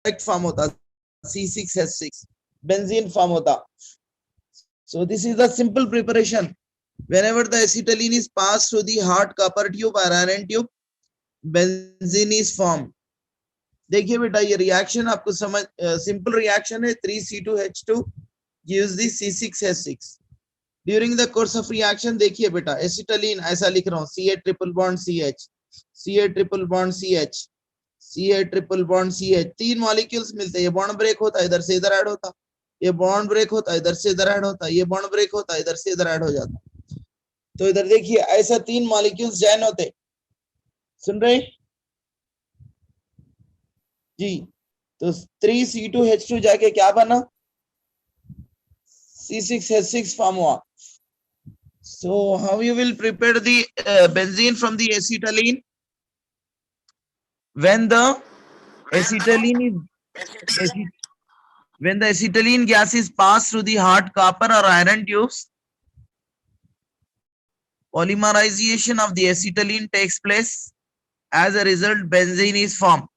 Direct form होता, C6H6 benzene form होता. So this is the simple preparation. Whenever the acetylene is passed through the hard copper tube or iron tube, benzene is formed. देखिए बेटा ये reaction आपको समझ simple reaction है. 3C2H2 gives the C6H6. During the course of reaction देखिए बेटा एसिटालीन ऐसा लिख रहा हूँ Ca triple bond CH, Ca triple bond CH, Ca triple bond CH, तीन मॉलिक्यूल्स मिलते हैं. ये बॉन्ड ब्रेक होता है, इधर से इधर ऐड होता, ये बॉन्ड ब्रेक होता है, इधर से इधर ऐड होता, ये बॉन्ड ब्रेक होता है, इधर से इधर ऐड हो जाता. तो इधर देखिए ऐसा तीन मॉलिक्यूल्स जॉइन होते. सुन रहे जी? तो 3C2H2 जाके क्या बना? C6H6 फॉर्म हुआ. So how you will prepare the benzene from the acetylene? When the acetylene is when the acetylene gas is passed through the hard copper or iron tubes, polymerization of the acetylene takes place. As a result, benzene is formed.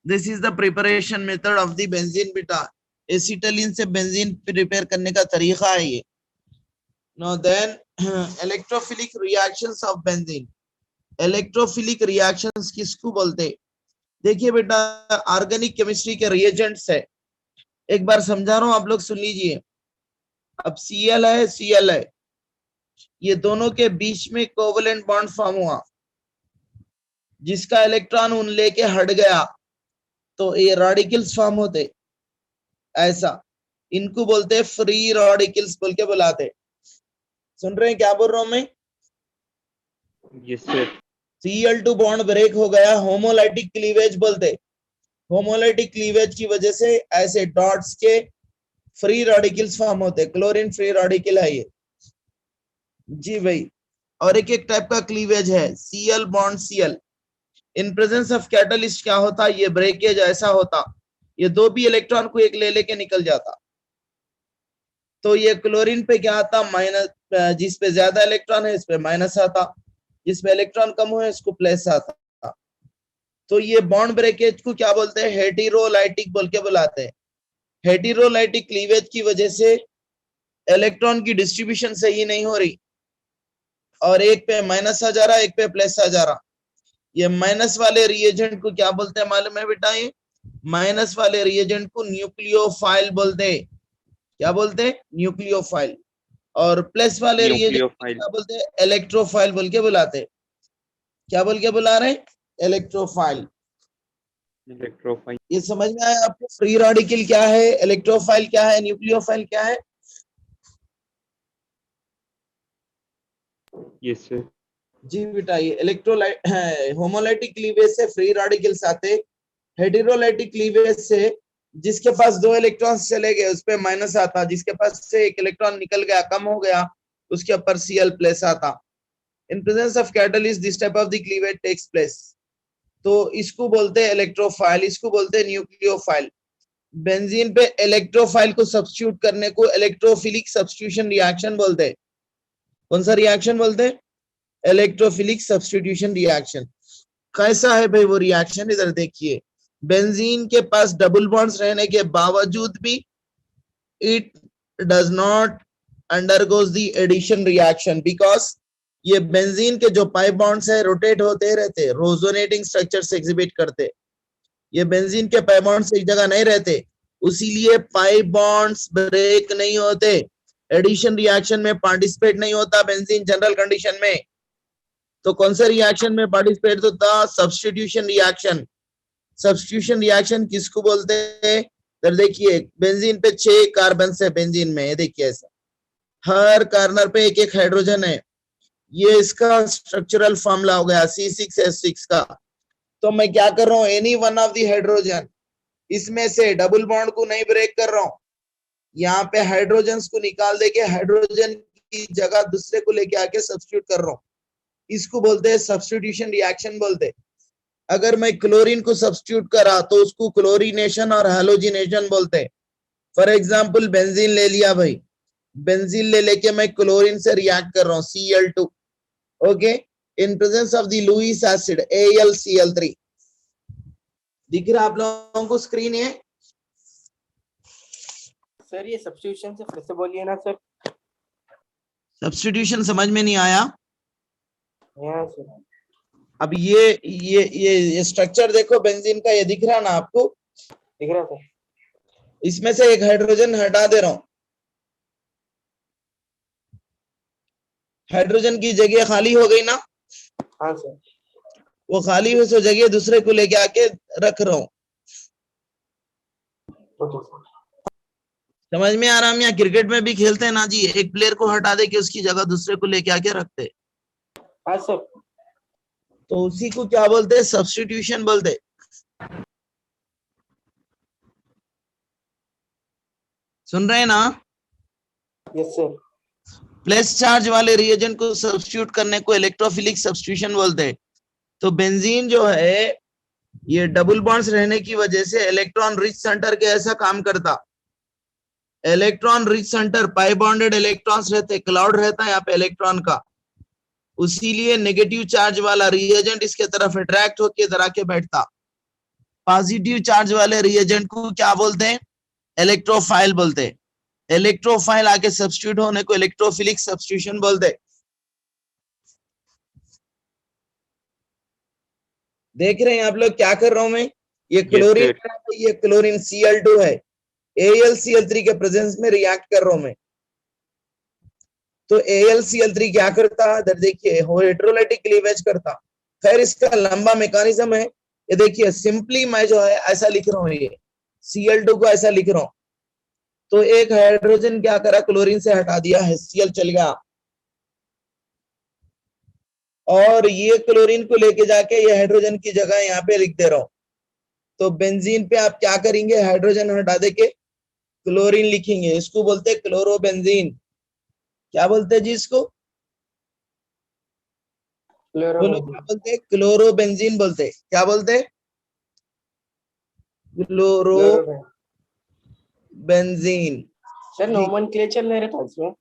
This is the preparation method of the benzene beta. Acetylene से benzene prepare करने का तरीका है ये. Now then electrophilic reactions of benzene. Electrophilic reactions किसको बोलते? देखिए बेटा ऑर्गेनिक केमिस्ट्री के रिएजेंट्स है. एक बार समझा रहा हूं, आप लोग सुन लीजिए. अब Cl है, Cl है, ये दोनों के बीच में कोवेलेंट बॉन्ड फॉर्म हुआ, जिसका इलेक्ट्रॉन उन लेके हट गया तो ये रेडिकल्स फॉर्म होते. ऐसा इनको बोलते हैं फ्री रेडिकल्स बोल के बुलाते. सुन रहे हैं क्या बोल रहा हूं मैं? Yes sir. Cl2 bond break हो गया, होमोलाइटिक क्लीवेज बोलते. होमोलाइटिक क्लीवेज की वजह से ऐसे डॉट्स के फ्री रेडिकल्स फॉर्म होते. क्लोरीन फ्री रेडिकल है ये जी भाई. और एक एक टाइप का क्लीवेज है Cl bond Cl. In presence of catalyst क्या होता? ये ब्रेकेज ऐसा होता, ये दो भी इलेक्ट्रॉन को एक ले लेके निकल जाता. तो ये क्लोरीन पे क्या आता? माइनस. जिस पे ज्यादा इलेक्ट्रॉन है इस पे माइनस आता, जिसमें इलेक्ट्रॉन कम हुए इसको प्लस आता. तो ये बॉन्ड ब्रेकेज को क्या बोलते हैं? हेटेरोलाइटिक बोल के बुलाते हैं. हेटेरोलाइटिक क्लीवेज की वजह से इलेक्ट्रॉन की डिस्ट्रीब्यूशन सही नहीं हो रही, और एक पे माइनस आ जा रहा, एक पे प्लस आ जा रहा. ये माइनस वाले रिएजेंट को क्या बोलते हैं मालूम है बेटा? ये माइनस वाले रिएजेंट को न्यूक्लियोफाइल बोलते हैं. क्या बोलते हैं? न्यूक्लियोफाइल. और प्लस वाले रिएजेंट क्या बोलते हैं? इलेक्ट्रोफाइल बोल के बुलाते. क्या बोल के बुला रहे? इलेक्ट्रोफाइल. इलेक्ट्रोफाइल. ये समझ में आया आपको? फ्री रेडिकल क्या है, इलेक्ट्रोफाइल क्या है, न्यूक्लियोफाइल क्या है? Yes sir. जी बेटा ये इलेक्ट्रोलाइट होमोलाइटिक क्लीवेज से फ्री रेडिकल्स आते. हेटेरोलाइटिक क्लीवेज से जिसके पास दो इलेक्ट्रॉन्स चले गए उस पे माइनस आता, जिसके पास से एक इलेक्ट्रॉन निकल गया कम हो गया उसके ऊपर Cl प्लस आता. In presence of catalyst this type of the cleavage takes place. तो इसको बोलते हैं इलेक्ट्रोफाइल, इसको बोलते हैं न्यूक्लियोफाइल. बेंजीन पे इलेक्ट्रोफाइल को सब्स्टिट्यूट करने को इलेक्ट्रोफिलिक सब्स्टिट्यूशन रिएक्शन बोलते हैं. कौन सा रिएक्शन बोलते हैं? Electrophilic substitution reaction. कैसा है भाई वो रिएक्शन? इधर देखिए, बेंजीन के पास डबल बॉन्ड्स रहने के बावजूद भी it does not undergoes the addition reaction, because ये बेंजीन के जो पाई बॉन्ड्स है रोटेट होते रहते, रोजोनेटिंग स्ट्रक्चर से एग्जिबिट करते. ये बेंजीन के पाई बॉन्ड्स एक जगह नहीं रहते, उसीलिए पाई बॉन्ड्स ब्रेक नहीं होते, एडिशन रिएक्शन में पार्टिसिपेट नहीं होता बेंजीन जनरल कंडीशन में. तो कौन से रिएक्शन में पार्टिसिपेट होता? Substitution reaction. सब्स्टिट्यूशन रिएक्शन किसको बोलते हैं? तो देखिए बेंजीन पे 6 कार्बन है बेंजीन में, ये देखिए ऐसा हर कार्नर पे एक एक हाइड्रोजन है. ये इसका स्ट्रक्चरल फॉर्मूला हो गया C6H6 का. तो मैं क्या कर रहा हूँ? Any one of the hydrogen, इसमें से डबल बॉन्ड को नहीं ब्रेक कर रहा हूँ, यहाँ पे हाइड्रोजन को निकाल दे के हाइड्रोजन की जगह दूसरे को लेके आके सब्स्टिट्यूट कर रहा हूँ. इसको बोलते हैं सब्स्टिट्यूशन रिएक्शन बोलते. अगर मैं क्लोरीन को सब्स्टिट्यूट करा तो उसको क्लोरीनेशन और हैलोजिनेशन बोलते. फॉर एग्जांपल बेंजीन ले लिया भाई, बेंजीन ले लेके मैं क्लोरीन से रिएक्ट कर रहा हूँ Cl2. Okay, in presence of the Lewis acid AlCl3. दिख रहा आप लोगों को स्क्रीन ये? सर ये सब्स्टिट्यूशन से फिर से बोलिए ना सर। सब्स्टिट्यूशन समझ में नहीं आया? हाँ सर। अब ये स्ट्रक्चर देखो बेंजीन का, ये दिख रहा ना आपको? दिख रहा सर। इसमें से एक हाइड्रोजन हटा दे रहा हूं, हाइड्रोजन की जगह खाली हो गई ना? हाँ सर। वो खाली हुई सो जगह दूसरे को लेके आके रख रहा हूं। Okay sir. समझ में आ रहा? हम यहाँ क्रिकेट में भी खेलते हैं ना जी, एक प्लेयर को हटा दे के उसकी जगह दूसरे को लेके आके रखते हैं। हाँ सर। तो उसी को क्या बोलते हैं? सब्स्टिट्यूशन बोलते हैं। सुन रहे हैं ना? Yes sir. प्लस चार्ज वाले रिएजेंट को सब्स्टिट्यूट करने को इलेक्ट्रोफिलिक सब्स्टिट्यूशन बोलते हैं। तो बेंजीन जो है ये डबल बॉन्ड्स रहने की वजह से इलेक्ट्रॉन रिच सेंटर के ऐसा काम करता। इलेक्ट्रॉन रिच सेंटर, पाई बॉन्डेड इलेक्ट्रॉन्स रहते, क्लाउड रहता है यहाँ पे इलेक्ट्रॉन का, उसीलिए नेगेटिव चार्ज वाला रिएजेंट इसके तरफ अट्रैक्ट होकर इधर आके बैठता। पॉजिटिव चार्ज वाले रिएजेंट को क्या बोलते हैं? इलेक्ट्रोफाइल बोलते हैं। इलेक्ट्रोफाइल आके सब्स्टिट्यूट होने को इलेक्ट्रोफिलिक सब्स्टिट्यूशन बोलते हैं। देख रहे हैं आप लोग क्या कर रहा हूं मैं? ये क्लोरीन, ये क्लोरीन Cl2 है, AlCl3 के प्रेजेंस में रिएक्ट कर रहा हूं मैं। तो AlCl3 क्या करता? इधर देखिए, हाइड्रोलाइटिक क्लीवेज करता। खैर इसका लंबा मैकेनिज्म है। ये देखिए सिंपली मैं जो है ऐसा लिख रहा हूँ, ये Cl2 को ऐसा लिख रहा हूँ। तो एक हाइड्रोजन क्या करा? क्लोरीन से हटा दिया, HCl चल गया, और ये क्लोरीन को लेके जाके ये हाइड्रोजन की जगह यहाँ पे लिख दे रहा हूं। तो बेंजीन पे आप क्या करेंगे? हाइड्रोजन हटा दे के क्लोरीन लिखेंगे, इसको बोलते हैं क्लोरोबेंजीन। क्या बोलते हैं जी इसको? बोलो क्या बोलते हैं? क्लोरोबेंजीन बोलते हैं। क्या बोलते हैं? क्लोरोबेंजीन। सर नोमेनक्लेचर नहीं रहता इसमें?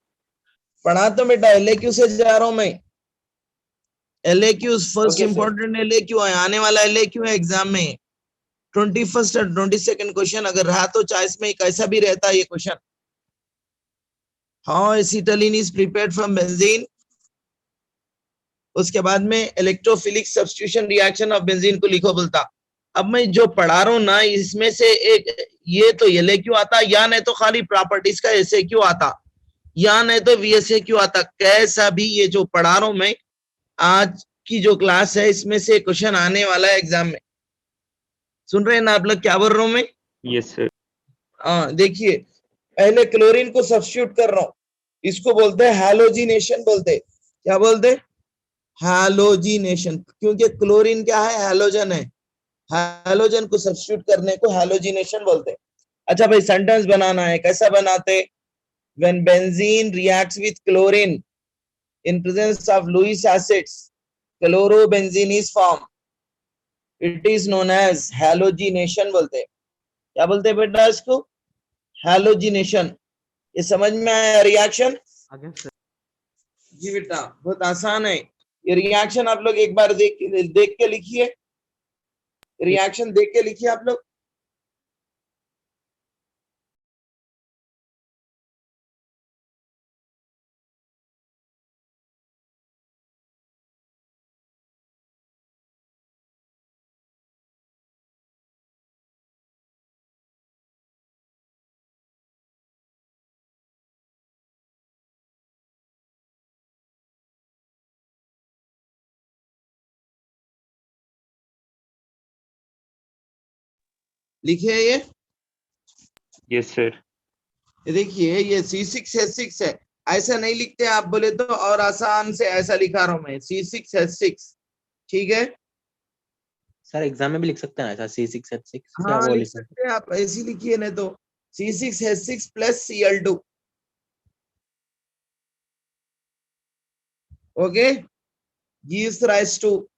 पढ़ा तो बेटा, LAQ से जा रहा हूं मैं। LAQ first Okay, sir. Important LAQ है, आने वाला LAQ है एग्जाम में। 21st और 22nd क्वेश्चन अगर रहा तो चॉइस में कैसा भी रहता है ये question. How acetylene is prepared from benzene, उसके बाद में electrophilic substitution reaction of benzene को लिखो बोलता। अब मैं जो पढ़ा रहा हूं ना, इसमें से एक ये तो LAQ आता, या नहीं तो खाली प्रॉपर्टीज का SAQ आता, या नहीं तो VSAQ आता। कैसा भी ये जो पढ़ा रहा हूं मैं, आज की जो क्लास है इसमें से क्वेश्चन आने वाला है एग्जाम में। सुन रहे हैं ना आप लोग क्या बोल रहा हूं मैं? Yes sir. हाँ देखिए, पहले क्लोरीन को सब्स्टिट्यूट कर रहा हूं, इसको बोलते हैं हैलोजिनेशन बोलते हैं। क्या बोलते हैं? हैलोजिनेशन, क्योंकि क्लोरीन क्या है? हैलोजन है। हैलोजन को सब्स्टिट्यूट करने को हैलोजिनेशन बोलते हैं। अच्छा भाई, सेंटेंस बनाना है, कैसा बनाते? When benzene reacts with chlorine in presence of Lewis acids, chlorobenzene is formed. It is known as halogenation बोलते हैं। क्या बोलते हैं बेटा इसको? हैलोजिनेशन। ये समझ में आया रिएक्शन? जी बेटा, बहुत आसान है ये रिएक्शन। आप लोग एक बार देख के लिखिए, रिएक्शन देख के लिखिए आप लोग। लिखिए ये। Yes sir. ये देखिए, ये C6H6 है। ऐसा नहीं लिखते आप बोले तो, और आसान से ऐसा लिखा रहा हूं मैं, C6H6। ठीक है, सर एग्जाम में भी लिख सकते हैं ऐसा C6H6 या हाँ वो लिख सकते हैं आप, ऐसी लिखिए। नहीं तो C6H6 plus Cl2। Okay, gives rise to,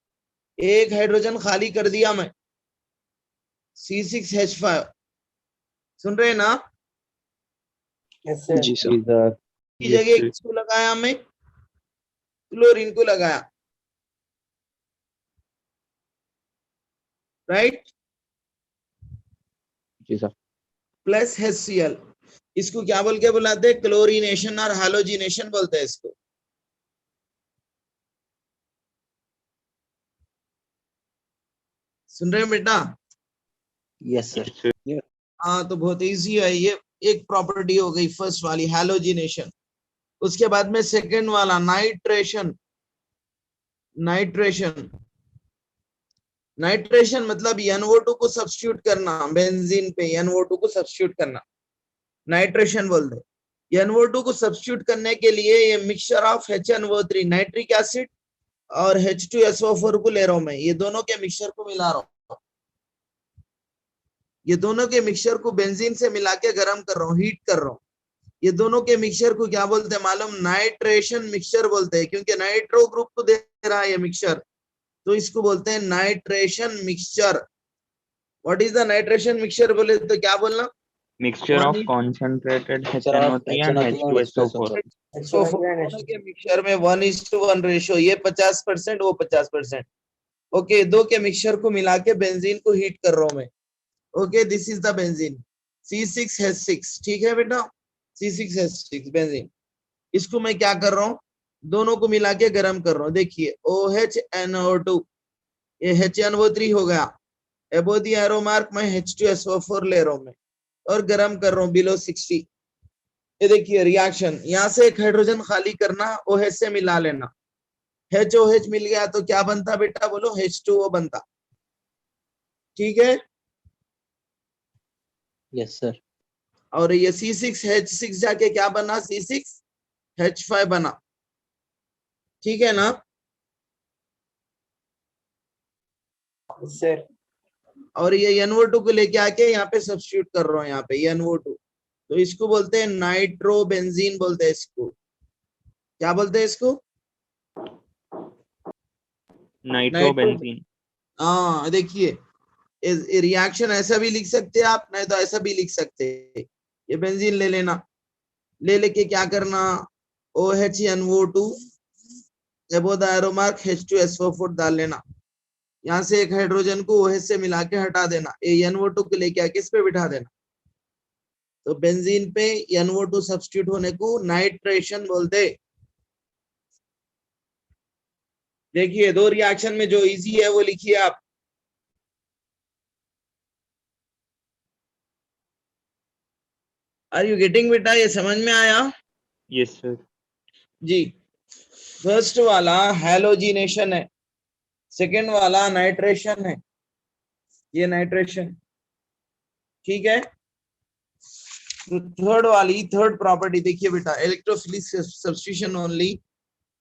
एक हाइड्रोजन खाली कर दिया मैं, C6H5। सुन रहे हैं ना? Yes sir. जी सर। की जगह किसको लगाया मैं? क्लोरीन को लगाया, राइट। जी सर। प्लस HCl, इसको क्या बोल के बुलाते हैं? क्लोरीनेशन और हैलोजिनेशन बोलते हैं इसको। सुन रहे हैं बेटा? Yes sir. Yes, sir. हाँ, तो बहुत इजी है ये। एक प्रॉपर्टी हो गई फर्स्ट वाली, हैलोजिनेशन। उसके बाद में सेकंड वाला नाइट्रेशन। नाइट्रेशन नाइट्रेशन मतलब NO2 को सब्स्टिट्यूट करना, बेंजीन पे NO2 को सब्स्टिट्यूट करना, नाइट्रेशन बोलते हैं। NO2 को सब्स्टिट्यूट करने के लिए ये mixture of HNO3 nitric acid और H2SO4 को ले रहा हूं मैं, ये दोनों के मिक्सचर को मिला रहा हूं। ये दोनों के मिक्सचर को बेंजीन से मिला के गर्म कर रहा हूँ, हीट कर रहा हूँ। ये दोनों के मिक्सचर को क्या बोलते हैं मालूम? नाइट्रेशन मिक्सचर बोलते हैं, क्योंकि नाइट्रो ग्रुप को दे रहा है ये मिक्सचर, तो इसको बोलते हैं nitration mixture. What is the nitration mixture बोले तो क्या बोलना? Mixture of concentrated HNO3 and H2SO4. दोनों के मिक्सचर में 1:1 रेशियो, ये 50%, वो 50%। ओके, दो के मिक्सचर को मिला के बेंजीन को हीट कर रहा हूं मैं। Okay, this is the benzene C6H6, ठीक है बेटा? C6H6 benzene. इसको मैं क्या कर रहा हूँ? दोनों को मिला के गर्म कर रहा हूँ। देखिए OHNO2, ये HNO3 हो गया। अबो द एरो मार्क मैं H2SO4 ले रहा हूँ मैं, और गर्म कर रहा हूँ बिलो 60। ये देखिए रिएक्शन, यहाँ से एक हाइड्रोजन खाली करना, OH से मिला लेना। HOH मिल गया तो क्या बनता बेटा? बोलो H2O बनता। ठीक है? Yes sir. और ये C6H6 जाके क्या बना? C6H5 बना। ठीक है ना? सर और ये NO2 को लेके आके यहाँ पे सब्स्टिट्यूट कर रहा हूँ, यहाँ पे NO2, तो इसको बोलते हैं नाइट्रोबेंजीन बोलते हैं इसको। क्या बोलते हैं इसको? Nitrobenzene. हाँ, देखिए रिएक्शन ऐसा भी लिख सकते हैं आप, नहीं तो ऐसा भी लिख सकते हैं। ये बेंजीन ले लेना, ले लेके क्या करना? OHNO2 above the arrow mark H2SO4 डाल लेना। यहाँ से एक हाइड्रोजन को OH से मिला के हटा देना, ये NO2 को लेके आके इस पे बिठा देना। तो बेंजीन पे NO2 सब्स्टिट्यूट होने को नाइट्रेशन बोलते। देखिए दो रिएक्शन में जो इजी है वो लिखिए आप। आर यू गेटिंग बेटा? ये समझ में आया? Yes, sir. जी, फर्स्ट वाला हैलोजिनेशन है, सेकेंड वाला नाइट्रेशन है, ये नाइट्रेशन। ठीक है? तो थर्ड प्रॉपर्टी देखिए बेटा, electrophilic substitution only.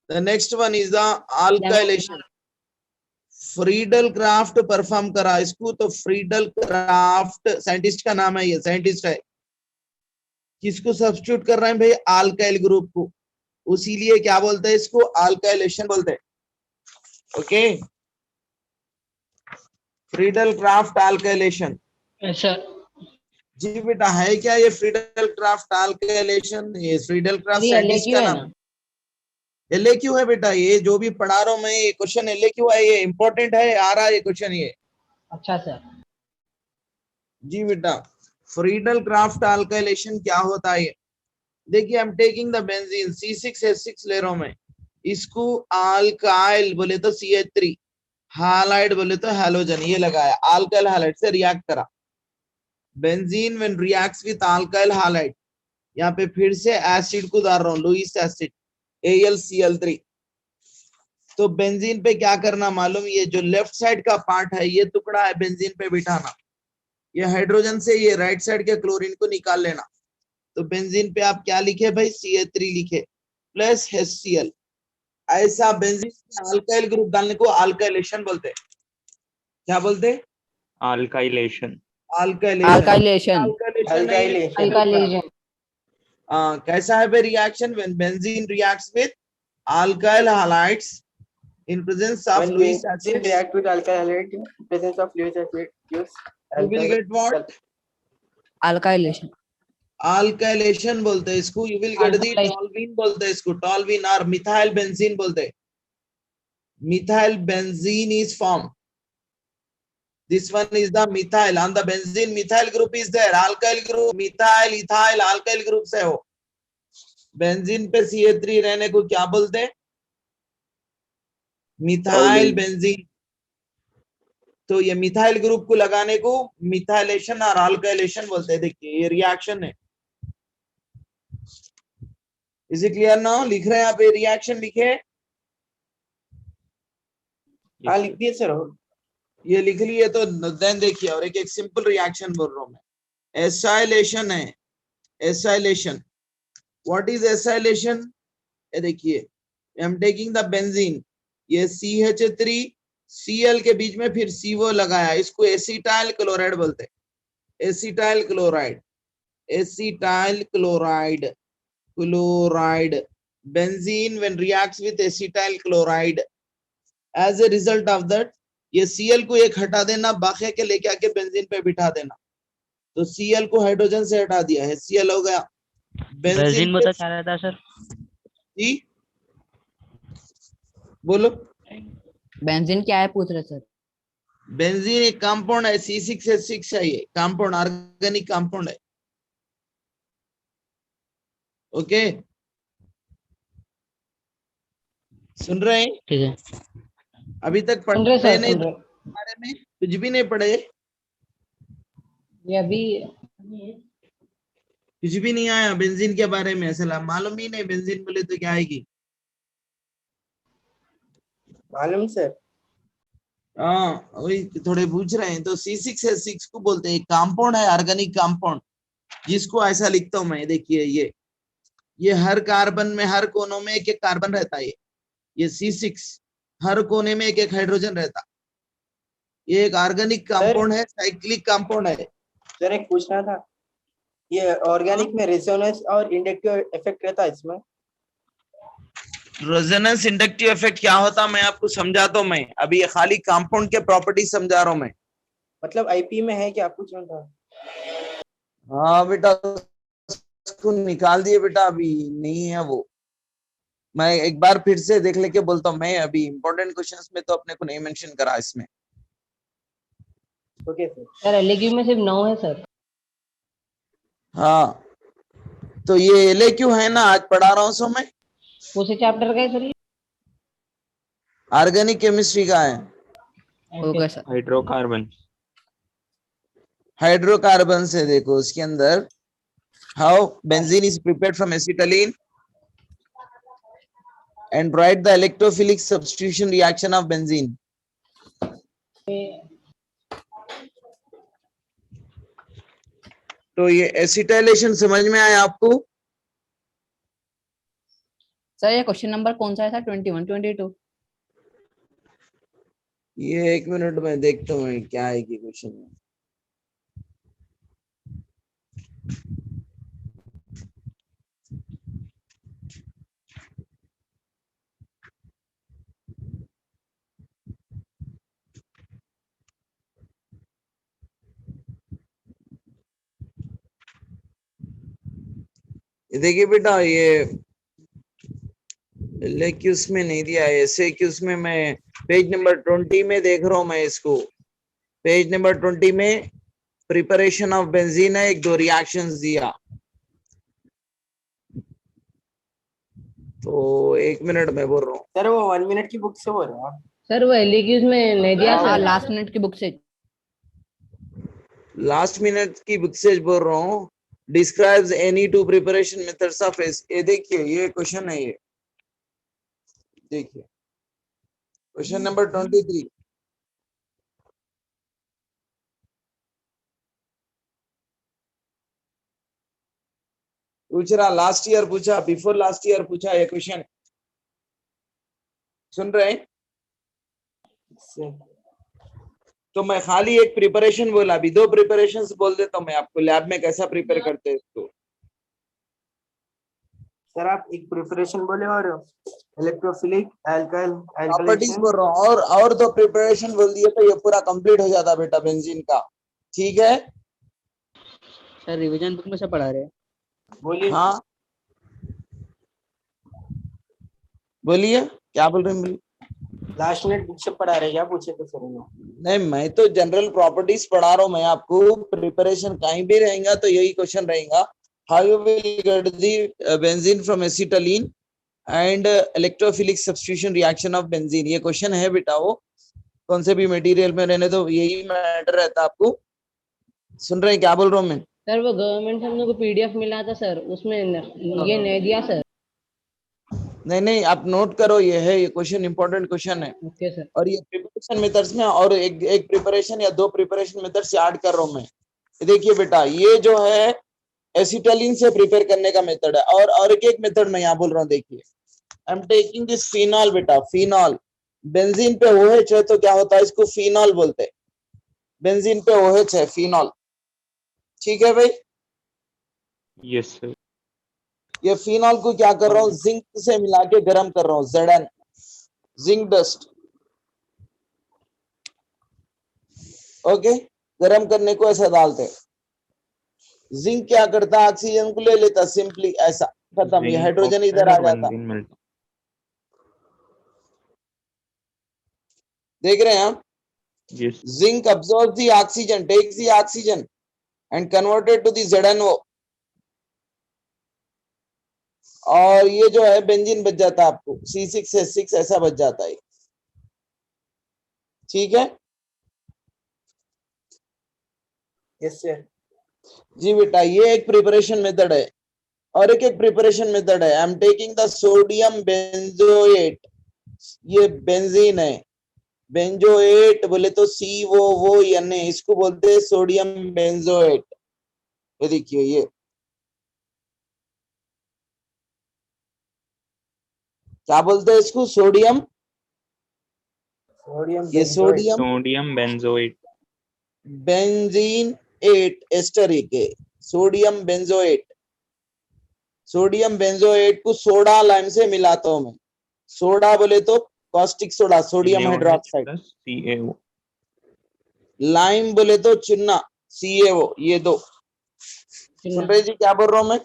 The next one is the alkylation. Friedel craft perform करा इसको, तो फ्रीडल क्राफ्ट साइंटिस्ट का नाम है, ये साइंटिस्ट है। किसको सब्स्टिट्यूट कर रहे हैं भाई? अल्काइल ग्रुप को, उसीलिए क्या बोलते हैं इसको? अल्काइलेशन बोलते हैं। Okay, Friedel Crafts alkylation. Sir जी बेटा, है क्या ये फ्रीडल क्राफ्ट अल्काइलेशन? ये फ्रीडल क्राफ्ट साइंटिस्ट का नाम LAQ है बेटा। ये जो भी पढ़ा रहा हूं मैं, ये क्वेश्चन LAQ है, ये इंपॉर्टेंट है, आ रहा है ये क्वेश्चन ये। अच्छा सर। जी बेटा, फ्रीडल क्राफ्ट अल्काइलेशन क्या होता है? देखिए, I am taking the benzene C6H6 ले रहा हूं मैं, इसको अल्काइल बोले तो CH3, हालाइड बोले तो हैलोजन, ये लगाया, अल्काइल हालाइड से रिएक्ट करा। Benzene when reacts with alkyl halide, यहाँ पे फिर से एसिड को डाल रहा हूँ, लुईस एसिड AlCl3। तो बेंजीन पे क्या करना मालूम? ये जो लेफ्ट साइड का पार्ट है, ये टुकड़ा है बेंजीन पे बिठाना, ये हाइड्रोजन से ये राइट साइड के क्लोरीन को निकाल लेना। तो बेंजीन पे आप क्या लिखे भाई? CH3 लिखे प्लस HCl। ऐसा बेंजीन में अल्काइल ग्रुप डालने को अल्काइलेशन बोलते हैं। क्या बोलते हैं? Alkylation. अल्काइलेशन अल्काइलेशन कैसा है भाई reaction? When benzene reacts with alkyl halides in presence of when Lewis benzene acid, react with alkyl halide in presence of Lewis acid gives you will get what? Alkylation Alkylation बोलते हैं इसको। You will get the Alkylation. toluene बोलते हैं इसको, toluene और methyl benzene बोलते हैं। Methyl benzene is formed This one is the methyl. On the benzene, methyl group is there. Alkyl group, methyl, ethyl, alkyl groups है वो. Benzene पे CH3 रहने को क्या बोलते हैं? Methyl benzene. तो ये मिथाइल ग्रुप को लगाने को मिथाइलेशन और अल्काइलेशन बोलते हैं. देखिए ये रिएक्शन है. Is it clear now? लिख रहे हैं यहाँ पे रिएक्शन लिखे. हाँ लिख दिए सर. ये लिख लिए तो देन देखिए. और एक सिंपल रिएक्शन बोल रहा हूं मैं. एसाइलेशन है. एसाइलेशन. What is acylation? ये देखिए I am taking the benzene. ये CH3 Cl के बीच में फिर CO लगाया. इसको एसिटाइल क्लोराइड बोलते हैं. Acetyl chloride. Acetyl chloride. Chloride. Benzene when reacts with acetyl chloride, as a result of that ये Cl को एक हटा देना, बाकी के लेके आके बेंजीन पे बिठा देना. तो Cl को हाइड्रोजन से हटा दिया है. Cl हो गया. बेंजीन बता क्या रहता है सर? जी बोलो. बेंजीन क्या है पूछ रहे सर? बेंजीन एक कंपाउंड है. C6H6 है. ये कंपाउंड ऑर्गेनिक कंपाउंड है. ओके सुन रहे हैं? ठीक है. अभी तक सुन रहे पढ़े सर, नहीं सुन रहे. बारे में कुछ भी नहीं पढ़े. ये अभी कुछ भी नहीं आया बेंजीन के बारे में. ऐसा मालूम ही नहीं. बेंजीन बोले तो क्या आएगी? मालूम सर. हाँ वही थोड़े पूछ रहे हैं. तो C6H6 को बोलते हैं. कंपाउंड है ऑर्गेनिक कंपाउंड. जिसको ऐसा लिखता हूं मैं. देखिए ये हर कार्बन में हर कोनों में एक एक कार्बन रहता है. ये C6 हर कोने में एक एक हाइड्रोजन रहता. ये एक ऑर्गेनिक कंपाउंड है. साइक्लिक कंपाउंड है. सर एक पूछना था. ये ऑर्गेनिक में रेजोनेंस और इंडक्टिव इफेक्ट रहता है इसमें? रेजोनेंस इंडक्टिव इफेक्ट क्या होता मैं आपको समझाता हूं. मैं अभी ये खाली कंपाउंड के प्रॉपर्टी समझा रहा हूं मैं. मतलब आईपी में है क्या? पूछ रहा था. हाँ बेटा उसको निकाल दिए बेटा. अभी नहीं है वो. मैं एक बार फिर से देख लेके बोलता हूँ. मैं अभी इंपॉर्टेंट क्वेश्चंस में तो अपने को नहीं मेंशन करा इसमें. Okay sir. सर एलएक्यू में सिर्फ 9 है सर. हाँ तो ये LAQ है ना. आज पढ़ा रहा हूँ सो मैं. कौन से चैप्टर का है सर ये? ऑर्गेनिक केमिस्ट्री का है. Okay sir. हाइड्रोकार्बन. हाइड्रोकार्बन से देखो उसके अंदर how benzene is prepared from acetylene and write the electrophilic substitution reaction of benzene. तो ये एसिटाइलेशन समझ में आया आपको? सर ये क्वेश्चन नंबर कौन सा है सर? 21, 22? ये एक मिनट में देखता हूँ क्या है कि क्वेश्चन में. देखिए बेटा ये LAQs में नहीं दिया है. SAQs में मैं पेज नंबर 20 में देख रहा हूँ मैं इसको. पेज नंबर 20 में प्रिपरेशन ऑफ बेंजीन है. 1-2 रिएक्शंस दिया. तो 1 मिनट में बोल रहा हूँ. सर वो 1 मिनट की बुक से बोल रहा हूँ. सर वो एलएक्यूज में नहीं दिया सर. लास्ट मिनट की बुक से. लास्ट मिनट की बुक से बोल रहा हूँ. Describes any 2 preparation methods of S. ये देखिए ये क्वेश्चन है. ये देखिए क्वेश्चन नंबर 23. पूछ रहा लास्ट ईयर पूछा, बिफोर लास्ट ईयर पूछा ये क्वेश्चन. सुन रहे हैं? तो मैं खाली एक प्रिपरेशन बोला. अभी 2 प्रिपरेशंस बोल देता हूं मैं आपको. लैब में कैसा प्रिपेयर करते हैं इसको. सर आप एक प्रिपरेशन बोले और इलेक्ट्रोफिलिक अल्काइल प्रॉपर्टीज बोल रहा हूँ. और 2 प्रिपरेशन बोल दिए तो ये पूरा कंप्लीट हो जाता बेटा बेंजीन का. ठीक है सर रिवीजन बुक में से पढ़ा रहे हैं. बोलिए. हाँ बोलिए क्या बोल रहे हैं. लास्ट मिनट बुक से पढ़ा रहे. क्या पूछे थे सर? नहीं, मैं तो जनरल प्रॉपर्टीज पढ़ा रहा हूँ मैं आपको, प्रिपरेशन कहीं भी रहेगा तो यही क्वेश्चन रहेगा, how you will get the benzene from acetylene and electrophilic substitution reaction of benzene, ये क्वेश्चन है बेटा, वो कौन से भी मटेरियल में रहने तो यही मैटर रहता आपको। सुन रहे हैं क्या बोल रहा हूँ मैं? सर वो गवर्नमेंट से हम लोग को पीडीएफ मिला था सर, उसमें ये नहीं दिया सर। नहीं नहीं, आप नोट करो, ये है, ये क्वेश्चन इंपॉर्टेंट क्वेश्चन है। Okay sir. और ये प्रिपरेशन मेथड्स में और एक प्रिपरेशन या दो प्रिपरेशन मेथड्स ऐड कर रहा हूं मैं। देखिए बेटा, ये जो है एसिटालीन से प्रिपेयर करने का मेथड है, और एक मेथड मैं यहाँ बोल रहा हूँ, देखिए I am taking this phenol बेटा, फिनॉल, बेंजीन पे OH है तो क्या होता है, इसको फिनॉल बोलते हैं, बेंजीन पे OH है, फिनॉल, ठीक है भाई। Yes sir. ये फिनॉल को क्या कर रहा हूँ, जिंक से मिला के गर्म कर रहा हूँ, Zn, जिंक डस्ट, ओके। गर्म करने को ऐसा डालते हैं, जिंक क्या करता, ऑक्सीजन को ले लेता, सिंपली ऐसा खत्म, ये हाइड्रोजन इधर आ जाता। मिलता। देख रहे हैं आप, yes. Zinc absorb the oxygen, takes the oxygen and converted to the ZnO, और ये जो है बेंजीन बच जाता है आपको, C6H6 ऐसा बच जाता है, ठीक है यस सर। जी बेटा। ये एक प्रिपरेशन मेथड है, और एक प्रिपरेशन मेथड है, I am taking the sodium benzoate, ये बेंजीन है, बेंजोएट बोले तो COON, इसको बोलते हैं सोडियम बेंजोएट। ये देखिए, ये क्या बोलते हैं इसको, सोडियम, ये सोडियम बेंजोएट, बेंजीन 8 एस्टर के, सोडियम बेंजोएट, सोडियम बेंजोएट को सोडा लाइम से मिलाता हूं मैं, सोडा बोले तो caustic soda, sodium hydroxide, CaO, lime बोले तो चूना, CaO, ये दो। सुन रहे जी क्या बोल रहा हूं मैं?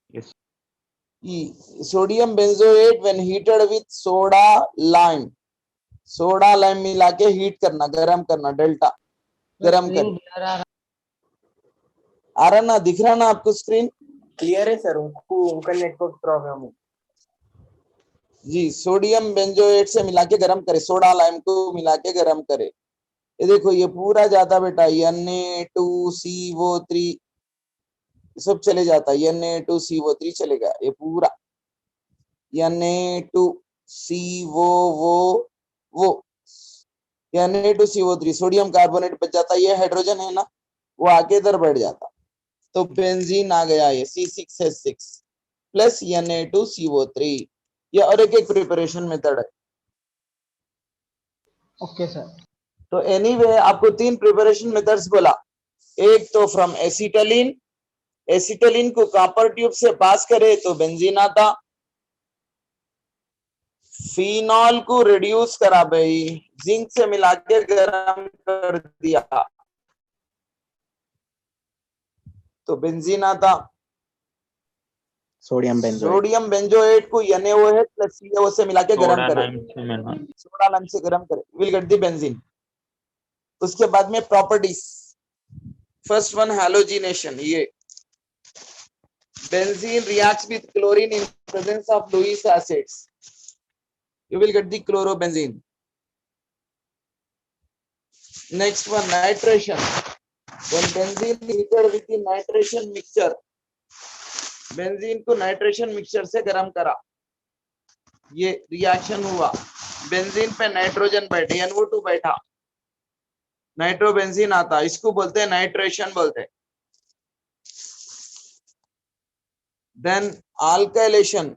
Yes. Sodium benzoate when heated with soda lime, soda lime मिला के हीट करना, गरम करना, डेल्टा गरम कर, आ रहा ना, दिख रहा ना आपको स्क्रीन? क्लियर है सर, उनका नेटवर्क प्रॉब्लम है जी। सोडियम बेंजोएट से मिला के गरम करे, सोडा लाइम को मिला के गरम करे, ये देखो ये पूरा जाता बेटा, Na2CO3 सब चले जाता, Na2CO3 चलेगा, ये पूरा Na2CO3, सोडियम कार्बोनेट बच जाता, ये हाइड्रोजन है ना, वो आके इधर बैठ जाता, तो बेंजीन आ गया, ये C6H6 प्लस Na2CO3। ये और एक प्रिपरेशन मेथड है। Okay sir. तो एनीवे आपको तीन प्रिपरेशन मेथड्स बोला, एक तो फ्रॉम एसिटालीन, एसिटालीन को कॉपर ट्यूब से पास करे तो बेंजीन आता, फिनॉल को रिड्यूस करा भाई, जिंक से मिला के गर्म कर दिया तो बेंजीन आता, सोडियम बेंजोएट को NaOH प्लस CaO से मिला के गर्म करे, सोडा लाइम से गर्म करे, विल गेट द बेंजीन। उसके बाद में प्रॉपर्टीज, फर्स्ट वन हैलोजिनेशन, ये benzene reacts with chlorine in presence of Lewis acids, you will get the chlorobenzene. Next one, nitration, when benzene heated with the nitration mixture, benzene को nitration mixture से गर्म करा, ये reaction हुआ, benzene पे nitrogen बैठे, NO2 बैठा, nitrobenzene आता, इसको बोलते हैं नाइट्रेशन बोलते हैं। Then alkylation,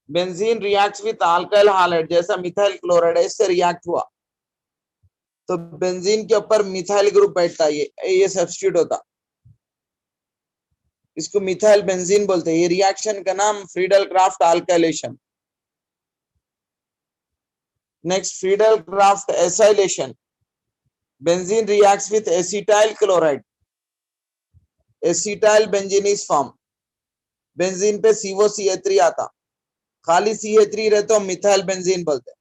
benzene reacts with alkyl halide, जैसा मिथाइल क्लोराइड इससे रिएक्ट हुआ तो बेंजीन के ऊपर मिथाइल ग्रुप बैठता है, ये सब्स्टिट्यूट होता, इसको मिथाइल बेंजीन बोलते हैं। ये रिएक्शन का नाम Friedel Crafts alkylation. Next, Friedel Crafts acylation, benzene reacts with acetyl chloride, acetyl benzene is form, benzene पे COCH3 आता, खाली CH3 रहे तो मिथाइल बेंजीन बोलते हैं।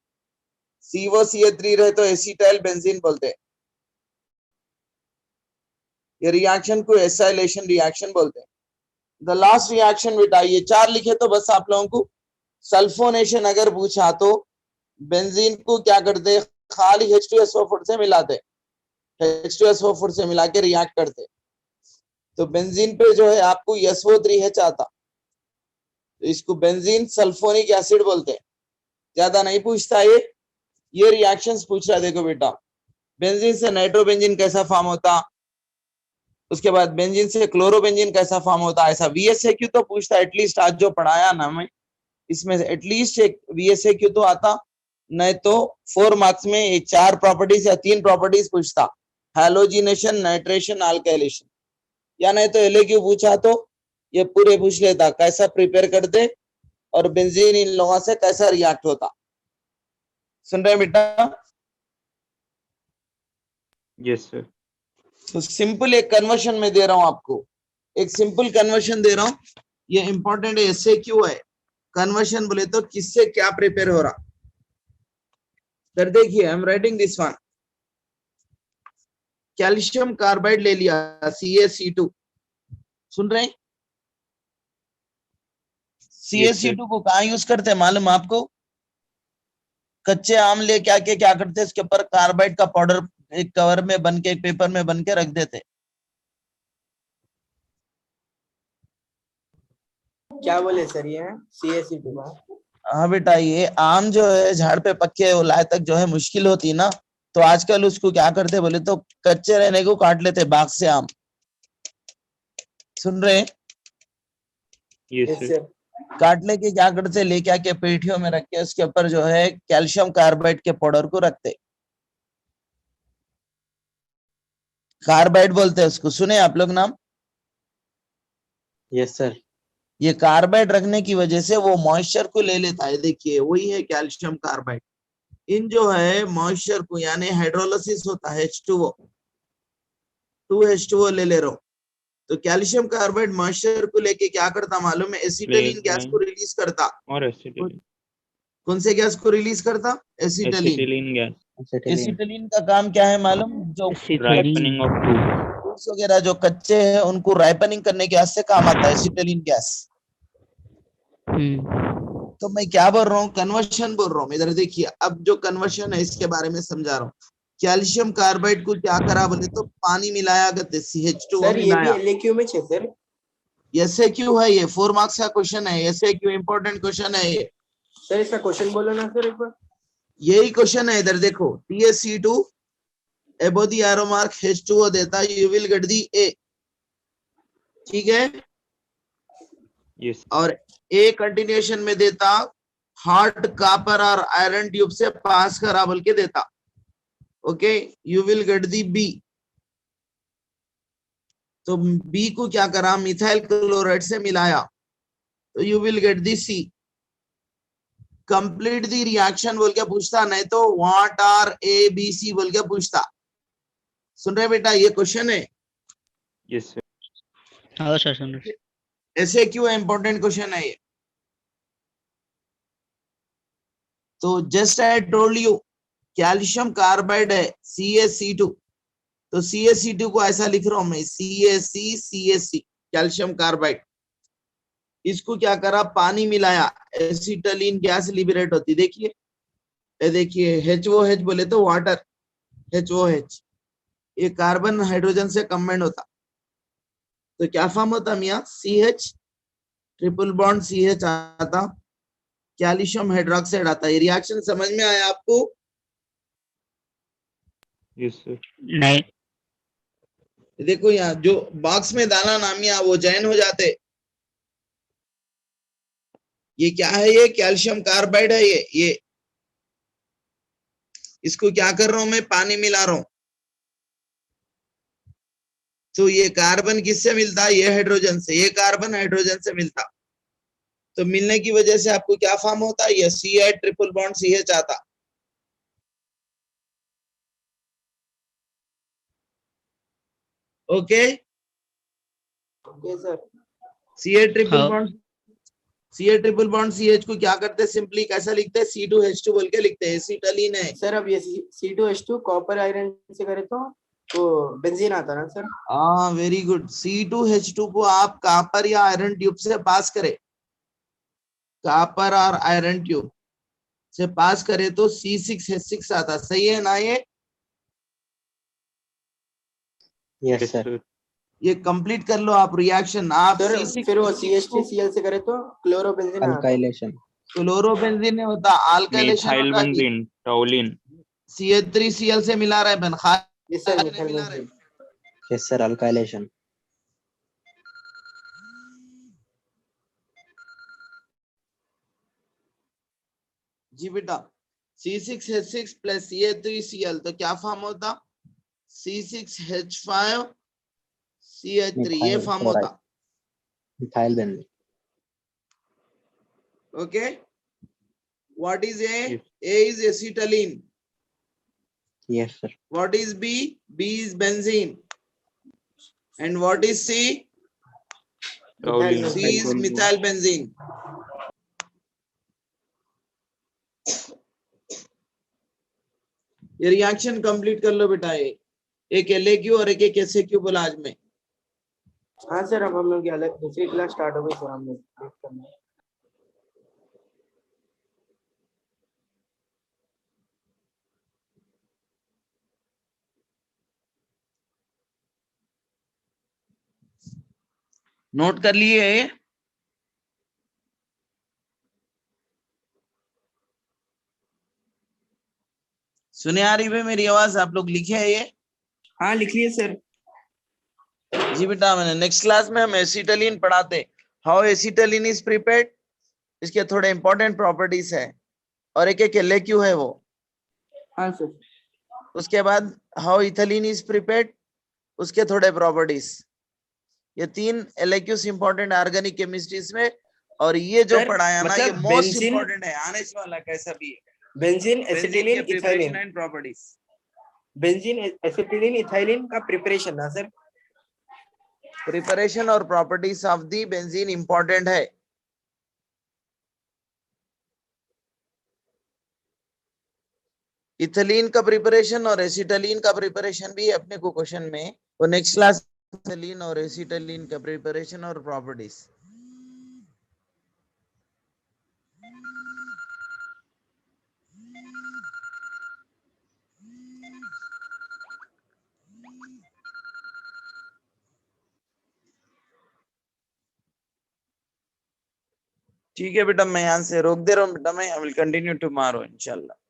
COCH3 रहे तो एसिटाइल बेंजीन बोलते हैं। ये रिएक्शन को एसाइलेशन रिएक्शन बोलते हैं। द लास्ट रिएक्शन बेटा ये 4 लिखे तो बस आप लोगों को। सल्फोनेशन अगर पूछा तो बेंजीन को क्या करते, खाली H2SO4 से मिलाते, H2SO4 से मिला के रिएक्ट करते। तो बेंजीन पे जो है आपको SO3H आता, तो इसको बेंजीन सल्फोनिक एसिड बोलते हैं। ज्यादा नहीं पूछता ये रिएक्शंस पूछ रहा है। देखो बेटा, बेंजीन से नाइट्रोबेंजीन कैसा फॉर्म होता, उसके बाद बेंजीन से क्लोरोबेंजीन कैसा फॉर्म होता, ऐसा VSAQ तो पूछता। एटलीस्ट आज जो पढ़ाया ना मैं, इसमें एटलीस्ट एक VSAQ तो आता, नहीं तो 4 मार्क्स में ये 4 प्रॉपर्टीज या 3 प्रॉपर्टीज पूछता, हैलोजिनेशन, नाइट्रेशन, अल्काइलेशन। या नहीं तो LAQ पूछा तो ये पूरे पूछ लेता, कैसा प्रिपेयर करते और बेंजीन इन लोगों से कैसा रिएक्ट होता। सुन रहे बेटा? Yes sir. तो सिंपल एक कन्वर्शन में दे रहा हूं आपको, एक सिंपल कन्वर्शन दे रहा हूं। ये इंपॉर्टेंट है, SAQ है। कन्वर्शन बोले तो किससे क्या प्रिपेयर हो रहा। फिर देखिए, I am writing this one. Calcium carbide ले लिया CaC2, सुन रहे हैं? CaC2 को कहाँ यूज करते हैं मालूम आपको? कच्चे आम ले क्या करते हैं, इसके ऊपर कार्बाइड का पाउडर एक कवर में बन के, एक पेपर में बन के रख देते। क्या बोले सर ये CaC2 का? हाँ बेटा, ये आम जो है झाड़ पे पक्के वो लाए तक जो है मुश्किल होती ना, तो आजकल उसको क्या करते बोले तो कच्चे रहने को काट लेते बाग से आम। सुन रहे हैं? Yes yes sir. सर। काट लेके क्या करते, लेके आके पेटियों में रख के उसके ऊपर जो है कैल्शियम कार्बाइड के पाउडर को रखते। कार्बाइड बोलते हैं उसको, सुने आप लोग नाम? Yes sir. ये कार्बाइड रखने की वजह से वो मॉइस्चर को ले लेता है। देखिए वही है कैल्शियम कार्बाइड। इन जो है मॉइस्चर को, यानी हाइड्रोलिसिस होता है H2O, 2H2O ले रहा हूं, तो कैल्शियम कार्बाइड मॉइस्चर को लेके क्या करता मालूम है, एसिटिलीन गैस को रिलीज करता। और एसिटिलीन। कौन से गैस को रिलीज करता? एसिटिलीन। Acetylene gas. एसिटिलीन का काम क्या है मालूम? जो राइपनिंग ऑफ फ्रूट्स वगैरह जो कच्चे हैं उनको राइपनिंग करने के वास्ते काम आता है एसिटिलीन गैस। तो मैं क्या बोल रहा हूँ, कन्वर्शन बोल रहा हूँ। इधर देखिए, अब जो कन्वर्शन है इसके बारे में समझा रहा हूँ। कैल्शियम कार्बाइड को क्या करा बोले तो पानी मिलाया करते, CH2O सर ये भी मिलाया। LAQ में है सर। SAQ है ये, 4 मार्क्स का क्वेश्चन है। SAQ इंपॉर्टेंट क्वेश्चन है ये। सर इसका क्वेश्चन बोलो ना सर एक बार। यही क्वेश्चन है। इधर देखो, TaC2 above the arrow mark H2O देता, you will get the A, ठीक है? यस। और A कंटिन्यूएशन में देता हार्ड कॉपर और आयरन ट्यूब से पास करा बोल के देता। Okay, you will get the B। तो B को क्या करा, मिथाइल क्लोराइड से मिलाया, तो you will get the C। Complete the reaction बोल के पूछता, नहीं तो व्हाट आर ABC बोल के पूछता। सुन रहे बेटा, ये क्वेश्चन है। Yes sir. हाँ सर सुन रहे। ऐसे क्यों इंपॉर्टेंट क्वेश्चन है ये? तो just I told you, calcium carbide है CaC2, तो CaC2 को ऐसा लिख रहा हूं मैं, CaC कैल्शियम कार्बाइड। इसको क्या करा, पानी मिलाया, एसिटिलीन गैस लिबरेट होती। देखिए ये देखिए, HOH बोले तो वाटर, HOH, ये कार्बन हाइड्रोजन से कंबाइंड होता, तो क्या फॉर्म होता मियाँ, CH ट्रिपल बॉन्ड CH आता, कैल्शियम हाइड्रोक्साइड आता। ये रिएक्शन समझ में आया आपको? Yes sir. नहीं। देखो यहाँ जो बॉक्स में दाना नामिया वो जैन हो जाते। ये क्या है, ये कैल्शियम कार्बाइड है ये इसको क्या कर रहा हूं मैं, पानी मिला रहा हूं, तो ये कार्बन किससे मिलता है, ये हाइड्रोजन से, ये कार्बन हाइड्रोजन से मिलता, तो मिलने की वजह से आपको क्या फॉर्म होता है, ये CH ट्रिपल बॉन्ड CH आता। Okay, okay sir. CH triple हाँ। Bond C triple bond C H को क्या करते हैं, सिंपली कैसा लिखते हैं, C2H2 बोल के लिखते हैं, एसिटालीन है। सर अब ये C2H2 कॉपर आयरन से करे तो बेंजीन आता ना सर। हाँ वेरी गुड। C2H2 को आप कॉपर या आयरन ट्यूब से पास करें, कॉपर और आयरन ट्यूब से पास करे तो C6H6 आता, सही है ना ये? Yes Yes, sir. sir. ये कंप्लीट कर लो आप रिएक्शन। आप सर C6 फिर वो CH3Cl से करे तो क्लोरोबेंजीन आता। अल्काइलेशन। क्लोरोबेंजीन नहीं होता, अल्काइलेशन Methyl होता है। benzene, toluene. CH3Cl से मिला रहा है बन, यस सर, नहीं मिला रहा है। Yes sir, alkylation. जी बेटा, C6H6 प्लस CH3Cl तो क्या फॉर्म होता, C6H5CH3, ये फॉर्म होता। Methyl benzene. Okay, what is A? Yes. A is acetylene. Yes sir. What is B? B is benzene. And what is C? Toluene. C is methyl benzene. ये reaction complete कर लो बेटा। ये एक LAQ और एक SAQ बोला आज में। हाँ सर, अब हम लोग की अलग दूसरी क्लास स्टार्ट हो गई सर, हम लोग नोट कर लिए? सुने आ रही है मेरी आवाज? आप लोग लिखे है ये? हाँ लिख लिए सर। जी बेटा, मैंने नेक्स्ट क्लास में हम एसिटालीन पढ़ाते, हाउ एसिटालीन इज प्रिपेयर्ड, इसके थोड़े इंपॉर्टेंट प्रॉपर्टीज है, और एक LAQ है वो। हाँ सर। उसके बाद हाउ इथालीन इज प्रिपेयर्ड, उसके थोड़े प्रॉपर्टीज। ये 3 LAQs इंपॉर्टेंट ऑर्गेनिक केमिस्ट्रीज में, और ये जो सर, पढ़ाया ना ये मतलब मोस्ट बेंजीन- इंपॉर्टेंट है, आने वाला कैसा भी है। Benzene, acetylene, ethylene. And properties. Benzene, acetylene, ethylene का प्रिपरेशन ना सर। प्रिपरेशन और properties of the benzene important है। इथिलीन का प्रिपरेशन और एसिटालीन का प्रिपरेशन भी अपने को क्वेश्चन में, वो नेक्स्ट क्लास। इथिलीन और एसिटालीन का प्रिपरेशन और प्रॉपर्टीज। ठीक है बेटा, मैं यहाँ से रोक दे रहा हूँ बेटा, मैं आई विल कंटिन्यू टुमारो इंशाल्लाह।